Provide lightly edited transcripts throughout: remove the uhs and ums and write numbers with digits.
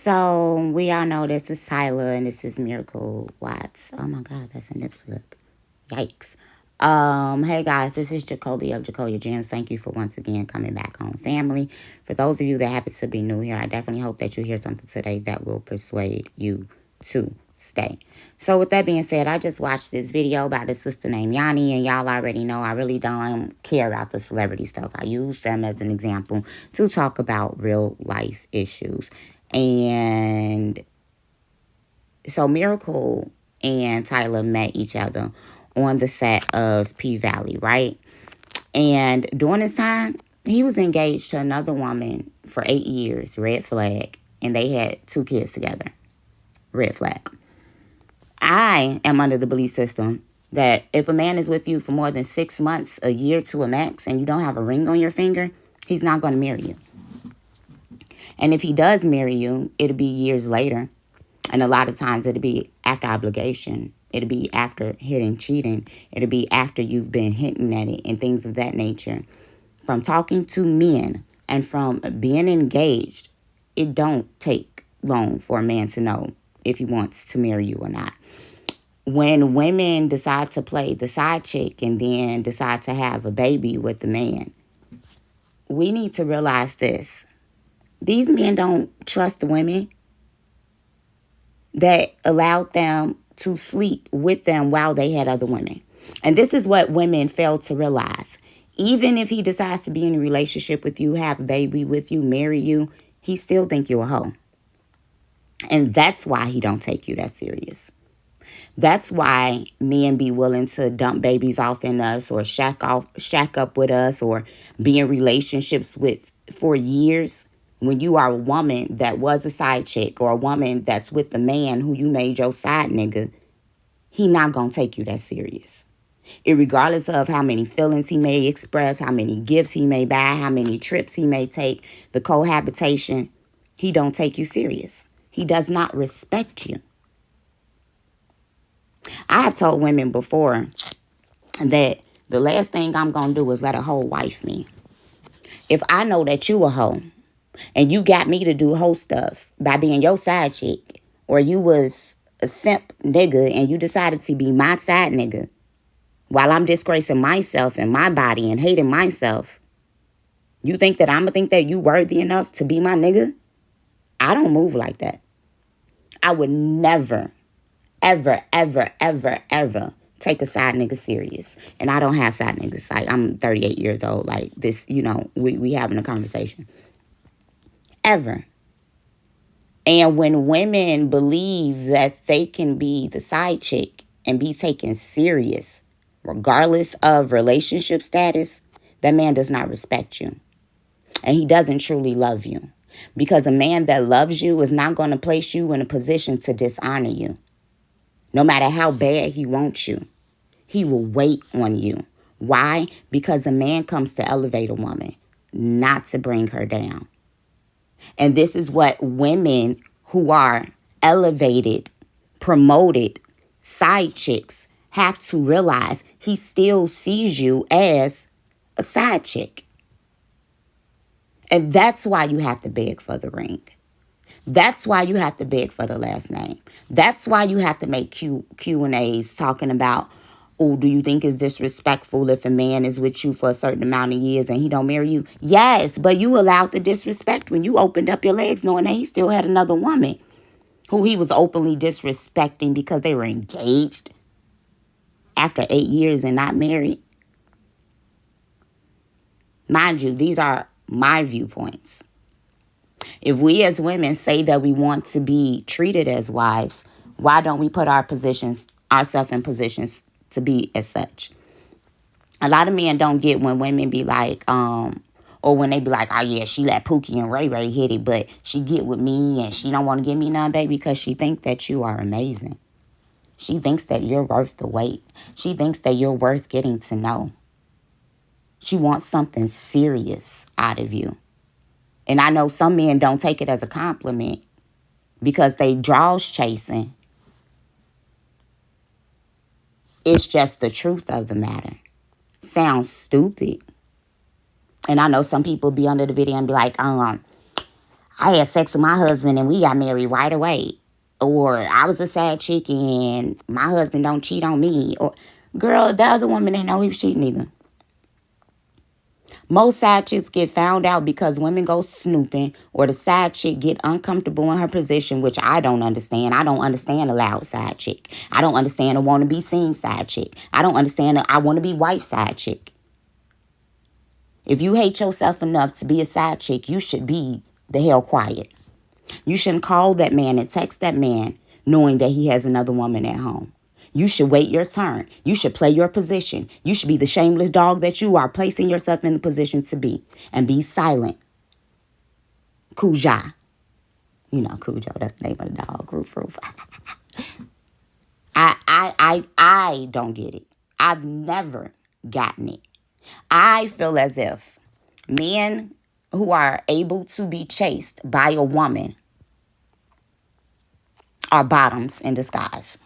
So we all know this is Tyler and this is Miracle Watts. Oh my God, that's a nip slip. Yikes. Hey guys, this is Jacolia of Jacolia Gems. Thank you for once again coming back home, family. For those of you that happen to be new here, I definitely hope that you hear something today that will persuade you to stay. So with that being said, I just watched this video about a sister named Yanni, and y'all already know I really don't care about the celebrity stuff. I use them as an example to talk about real life issues. And so Miracle and Tyler met each other on the set of P-Valley, right? And during this time, he was engaged to another woman for 8 years, red flag, and they had 2 kids together, red flag. I am under the belief system that if a man is with you for more than 6 months, a year to a max, and you don't have a ring on your finger, he's not going to marry you. And if he does marry you, it'll be years later. And a lot of times it'll be after obligation. It'll be after hitting, cheating. It'll be after you've been hinting at it and things of that nature. From talking to men and from being engaged, it don't take long for a man to know if he wants to marry you or not. When women decide to play the side chick and then decide to have a baby with the man, we need to realize this. These men don't trust women that allowed them to sleep with them while they had other women. And this is what women fail to realize. Even if he decides to be in a relationship with you, have a baby with you, marry you, he still think you're a hoe. And that's why he don't take you that serious. That's why men be willing to dump babies off in us or shack up with us or be in relationships with for years. When you are a woman that was a side chick or a woman that's with the man who you made your side nigga, he not going to take you that serious. Irregardless of how many feelings he may express, how many gifts he may buy, how many trips he may take, the cohabitation, he don't take you serious. He does not respect you. I have told women before that the last thing I'm going to do is let a hoe wife me. If I know that you a hoe, and you got me to do hoe stuff by being your side chick, or you was a simp nigga and you decided to be my side nigga while I'm disgracing myself and my body and hating myself, you think that I'm going to think that you worthy enough to be my nigga? I don't move like that. I would never, ever, ever, ever, ever take a side nigga serious. And I don't have side niggas. Like, I'm 38 years old. Like, this, we having a conversation. Ever. And when women believe that they can be the side chick and be taken serious, regardless of relationship status, that man does not respect you. And he doesn't truly love you. Because a man that loves you is not going to place you in a position to dishonor you. No matter how bad he wants you, he will wait on you. Why? Because a man comes to elevate a woman, not to bring her down. And this is what women who are elevated, promoted, side chicks have to realize. He still sees you as a side chick. And that's why you have to beg for the ring. That's why you have to beg for the last name. That's why you have to make Q&As talking about, oh, do you think it's disrespectful if a man is with you for a certain amount of years and he don't marry you? Yes, but you allowed the disrespect when you opened up your legs knowing that he still had another woman who he was openly disrespecting because they were engaged after 8 years and not married. Mind you, these are my viewpoints. If we as women say that we want to be treated as wives, why don't we put ourselves in positions to be as such? A lot of men don't get when women be like, or when they be like, oh yeah, she let Pookie and Ray Ray hit it, but she get with me and she don't want to give me none, baby, because she thinks that you are amazing. She thinks that you're worth the wait. She thinks that you're worth getting to know. She wants something serious out of you. And I know some men don't take it as a compliment because they draws chasing. It's just the truth of the matter. Sounds stupid. And I know some people be under the video and be like, I had sex with my husband and we got married right away. Or I was a side chick and my husband don't cheat on me. Or, girl, the other woman didn't know he was cheating either. Most side chicks get found out because women go snooping or the side chick get uncomfortable in her position, which I don't understand. I don't understand a loud side chick. I don't understand a want to be seen side chick. I don't understand a I want to be wife side chick. If you hate yourself enough to be a side chick, you should be the hell quiet. You shouldn't call that man and text that man knowing that he has another woman at home. You should wait your turn. You should play your position. You should be the shameless dog that you are, placing yourself in the position to be. And be silent. Cujo. You know, Cujo, that's the name of the dog. Roof, roof. I don't get it. I've never gotten it. I feel as if men who are able to be chased by a woman are bottoms in disguise.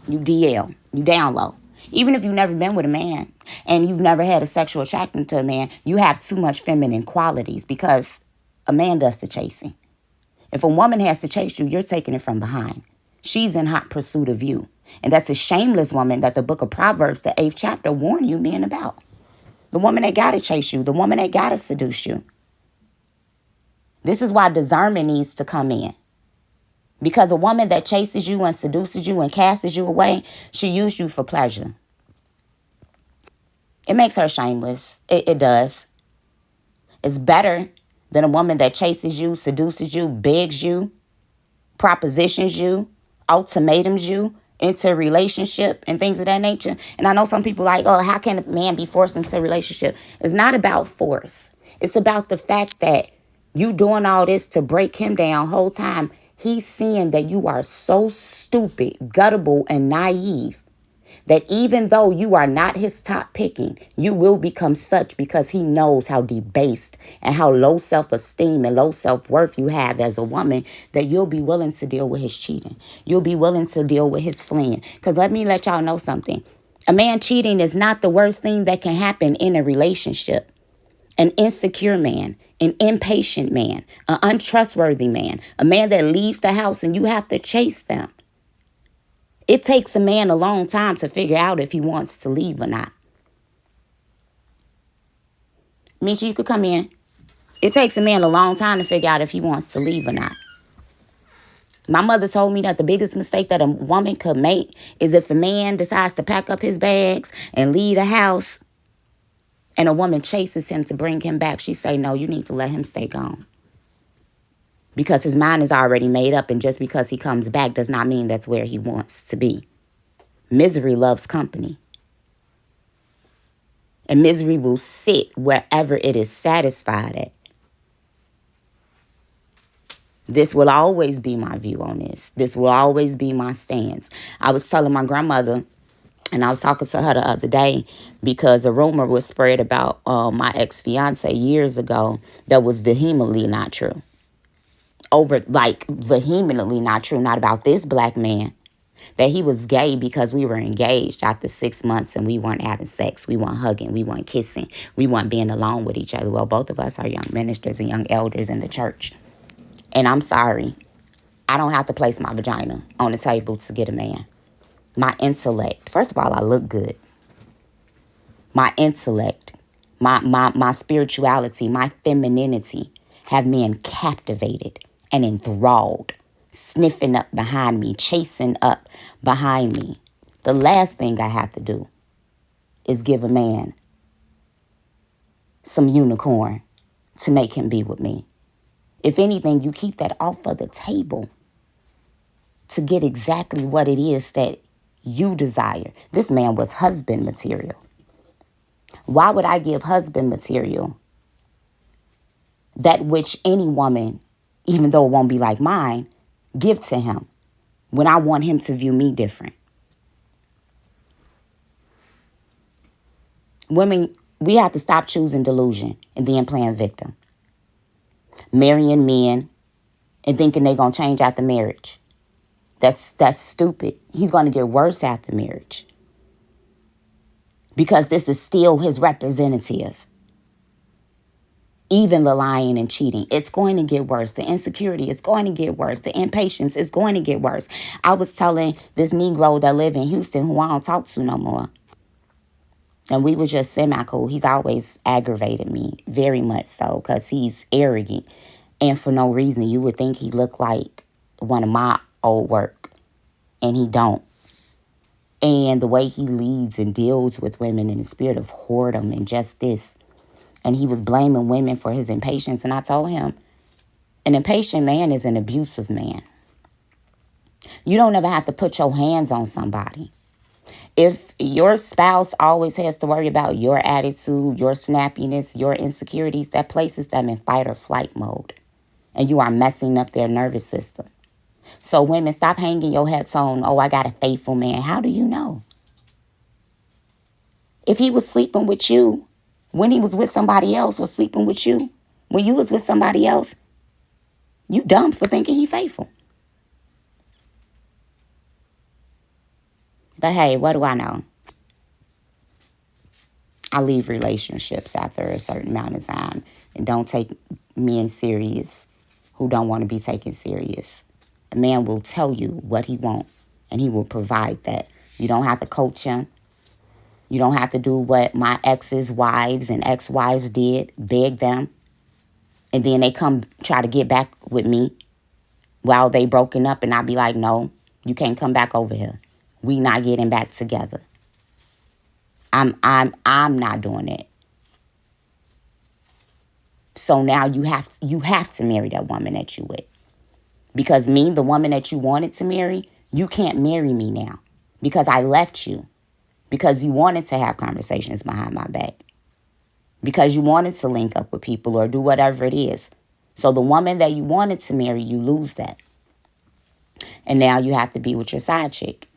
You DL, you down low. Even if you've never been with a man and you've never had a sexual attraction to a man, you have too much feminine qualities because a man does the chasing. If a woman has to chase you, you're taking it from behind. She's in hot pursuit of you. And that's a shameless woman that the book of Proverbs, the 8th chapter, warn you men about. The woman that gotta chase you, the woman that gotta seduce you. This is why discernment needs to come in. Because a woman that chases you and seduces you and casts you away, she used you for pleasure. It makes her shameless. It does. It's better than a woman that chases you, seduces you, begs you, propositions you, ultimatums you into a relationship and things of that nature. And I know some people like, oh, how can a man be forced into a relationship? It's not about force. It's about the fact that you doing all this to break him down whole time. He's seeing that you are so stupid, gullible, and naive that even though you are not his top picking, you will become such because he knows how debased and how low self-esteem and low self-worth you have as a woman that you'll be willing to deal with his cheating. You'll be willing to deal with his fleeing. Because let me let y'all know something. A man cheating is not the worst thing that can happen in a relationship. An insecure man, an impatient man, an untrustworthy man, a man that leaves the house and you have to chase them. It takes a man a long time to figure out if he wants to leave or not. Misha, you could come in. It takes a man a long time to figure out if he wants to leave or not. My mother told me that the biggest mistake that a woman could make is if a man decides to pack up his bags and leave the house and a woman chases him to bring him back. She say, no, you need to let him stay gone. Because his mind is already made up, and just because he comes back does not mean that's where he wants to be. Misery loves company. And misery will sit wherever it is satisfied at. This will always be my view on this. This will always be my stance. I was telling my grandmother, and I was talking to her the other day because a rumor was spread about my ex-fiance years ago that was vehemently not true. Vehemently not true, not about this black man. That he was gay because we were engaged after 6 months and we weren't having sex. We weren't hugging. We weren't kissing. We weren't being alone with each other. Well, both of us are young ministers and young elders in the church. And I'm sorry. I don't have to place my vagina on the table to get a man. My intellect. First of all, I look good. My intellect, my spirituality, my femininity have men captivated and enthralled, sniffing up behind me, chasing up behind me. The last thing I have to do is give a man some unicorn to make him be with me. If anything, you keep that off of the table to get exactly what it is that you desire. This man was husband material. Why would I give husband material that which any woman, even though it won't be like mine, give to him when I want him to view me different? Women, we have to stop choosing delusion and then playing victim. Marrying men and thinking they're going to change after marriage. That's stupid. He's going to get worse after marriage. Because this is still his representative. Even the lying and cheating, it's going to get worse. The insecurity is going to get worse. The impatience is going to get worse. I was telling this Negro that live in Houston, who I don't talk to no more, and we were just semi-cool. He's always aggravated me, very much so, because he's arrogant. And for no reason, you would think he looked like one of my old work, and he don't. And the way he leads and deals with women in the spirit of whoredom and just this. And he was blaming women for his impatience. And I told him, an impatient man is an abusive man. You don't ever have to put your hands on somebody. If your spouse always has to worry about your attitude, your snappiness, your insecurities, that places them in fight or flight mode. And you are messing up their nervous system. So women, stop hanging your hats on, oh, I got a faithful man. How do you know? If he was sleeping with you, when he was with somebody else or sleeping with you, when you was with somebody else, you dumb for thinking he faithful. But hey, what do I know? I leave relationships after a certain amount of time and don't take men serious who don't want to be taken serious. A man will tell you what he wants, and he will provide that. You don't have to coach him. You don't have to do what my ex's wives and ex-wives did, beg them. And then they come try to get back with me while they broken up. And I be like, no, you can't come back over here. We not getting back together. I'm not doing it. So now you have to marry that woman that you with. Because me, the woman that you wanted to marry, you can't marry me now. Because I left you. Because you wanted to have conversations behind my back. Because you wanted to link up with people or do whatever it is. So the woman that you wanted to marry, you lose that. And now you have to be with your side chick.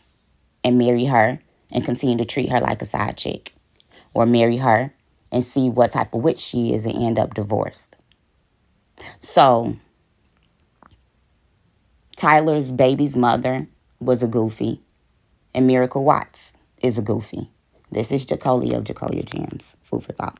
And marry her and continue to treat her like a side chick. Or marry her and see what type of witch she is and end up divorced. So Tyler's baby's mother was a goofy. And Miracle Watts is a goofy. This is Jacolia of Jacolia Gems. Food for thought.